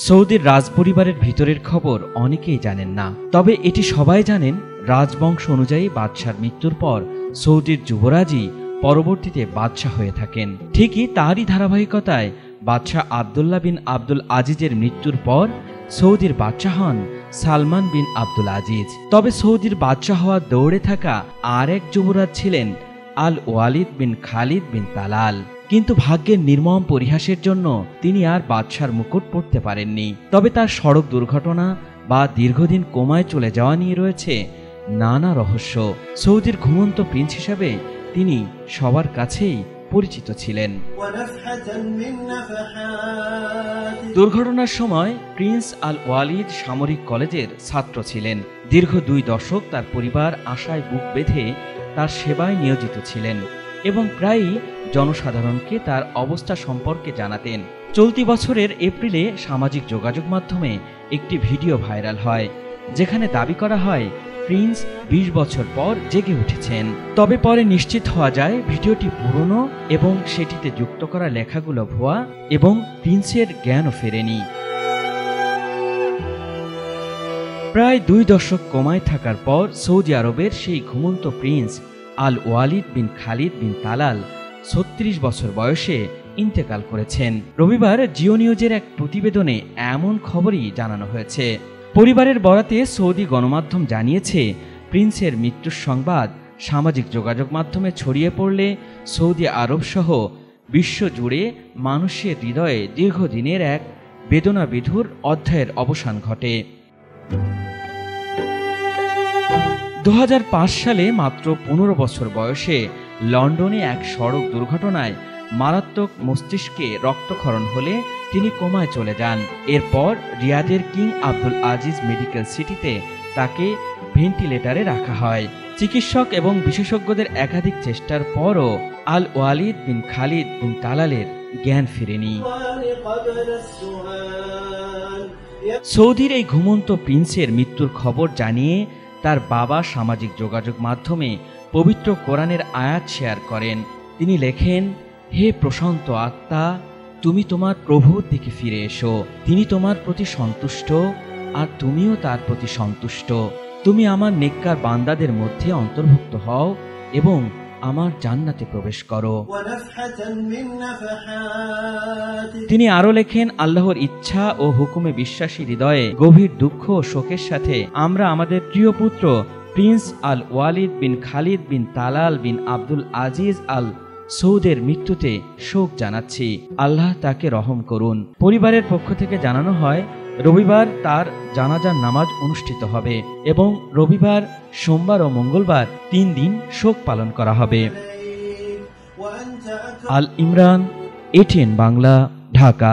সৌদির রাজপরিবারের ভিতরের খবর অনেকেই জানেন না, তবে এটি সবাই জানেন রাজবংশ অনুযায়ী বাদশার মৃত্যুর পর সৌদির যুবরাজই পরবর্তীতে বাদশাহ হয়ে থাকেন। ঠিকই তারই ধারাবাহিকতায় বাদশাহ আবদুল্লাহ বিন আব্দুল আজিজের মৃত্যুর পর সৌদির বাদশাহ হন সালমান বিন আব্দুল আজিজ। তবে সৌদির বাদশাহ হওয়ার দৌড়ে থাকা আর এক যুবরাজ ছিলেন আল ওয়ালিদ বিন খালিদ বিন তালাল, কিন্তু ভাগ্যের নির্মম পরিহাসের জন্য তিনি আর বাদশার মুকুট পরতে পারেননি। তবে তার সড়ক দুর্ঘটনা বা দীর্ঘদিন কোমায় চলে যাওয়া নিয়ে রয়েছে নানা রহস্য। সৌদির ঘুমন্ত প্রিন্স হিসাবে তিনি সবার কাছেই পরিচিত ছিলেন। দুর্ঘটনার সময় প্রিন্স আল ওয়ালিদ সামরিক কলেজের ছাত্র ছিলেন। দীর্ঘ 2 দশক তার পরিবার আশায় বুক বেঁধে তার সেবায় নিয়োজিত ছিলেন এবং প্রায়ই জনসাধারণকে তার অবস্থা সম্পর্কে জানাতেন। চলতি বছরের এপ্রিলে সামাজিক যোগাযোগ মাধ্যমে একটি ভিডিও ভাইরাল হয়, যেখানে দাবি করা হয় প্রিন্স 20 বছর পর জেগে উঠেছেন। তবে পরে নিশ্চিত হওয়া যায় ভিডিওটি পুরনো এবং সেটিতে যুক্ত করা লেখাগুলো ভুয়া এবং প্রিন্সের জ্ঞানও ফেরেনি। প্রায় 2 দশক কোমায় থাকার পর সৌদি আরবের সেই ঘুমন্ত প্রিন্স আল ওয়ালিদ বিন খালিদ বিন তালাল 36 বছর বয়সে ইন্তেকাল করেছেন। রবিবার জিও নিউজের এক প্রতিবেদনে এমন খবরই জানানো হয়েছে। পরিবারের বরাতে সৌদি গণমাধ্যম জানিয়েছে, প্রিন্সের মৃত্যুর সংবাদ সামাজিক যোগাযোগ মাধ্যমে ছড়িয়ে পড়লে সৌদি আরব সহ বিশ্বজুড়ে মানুষের হৃদয়ে দীর্ঘদিনের এক বেদনাবিধুর অধ্যায়ের অবসান ঘটে। 2005 সালে মাত্র 15 বছর বয়সে লন্ডনে এক সড়ক দুর্ঘটনায় মারাত্মক মস্তিষ্কে রক্তক্ষরণ হলে তিনি কোমায় চলে যান। এরপর রিয়াদের কিং আব্দুল আজিজ মেডিকেল সিটিতে তাকে ভেন্টিলেটরে রাখা হয়। চিকিৎসক এবং বিশেষজ্ঞদের একাধিক চেষ্টার পরও আল ওয়ালিদ বিন খালিদ বিন তালালের জ্ঞান ফেরেনি। সৌদির এই ঘুমন্ত প্রিন্সের মৃত্যুর খবর জানিয়ে তার বাবা সামাজিক যোগাযোগ মাধ্যমে পবিত্র কোরআনের আয়াত শেয়ার করেন। তিনি লেখেন, হে প্রশান্ত আত্মা, তুমি তোমার প্রভুর দিকে ফিরে এসো। তিনি তোমার প্রতি সন্তুষ্ট আর তুমিও তার প্রতি সন্তুষ্ট। তুমি আমার নেককার বান্দাদের মধ্যে অন্তর্ভুক্ত হও এবং আমার জান্নাতে প্রবেশ করো। তিনি আরো লেখেন, আল্লাহর ইচ্ছা ও হুকুমে বিশ্বাসী হৃদয়ে গভীর দুঃখ ও শোকের সাথে আমরা আমাদের প্রিয় পুত্র প্রিন্স আল ওয়ালিদ বিন খালিদ বিন তালাল বিন আব্দুল আজিজ আল সৌদের মৃত্যুতে শোক জানাচ্ছি। আল্লাহ তাকে রহম করুন। পরিবারের পক্ষ থেকে জানানো হয়, রবিবার তার জানাজার নামাজ অনুষ্ঠিত হবে এবং রবিবার, সোমবার ও মঙ্গলবার 3 দিন শোক পালন করা হবে। আল ইমরান, ATN বাংলা, ঢাকা।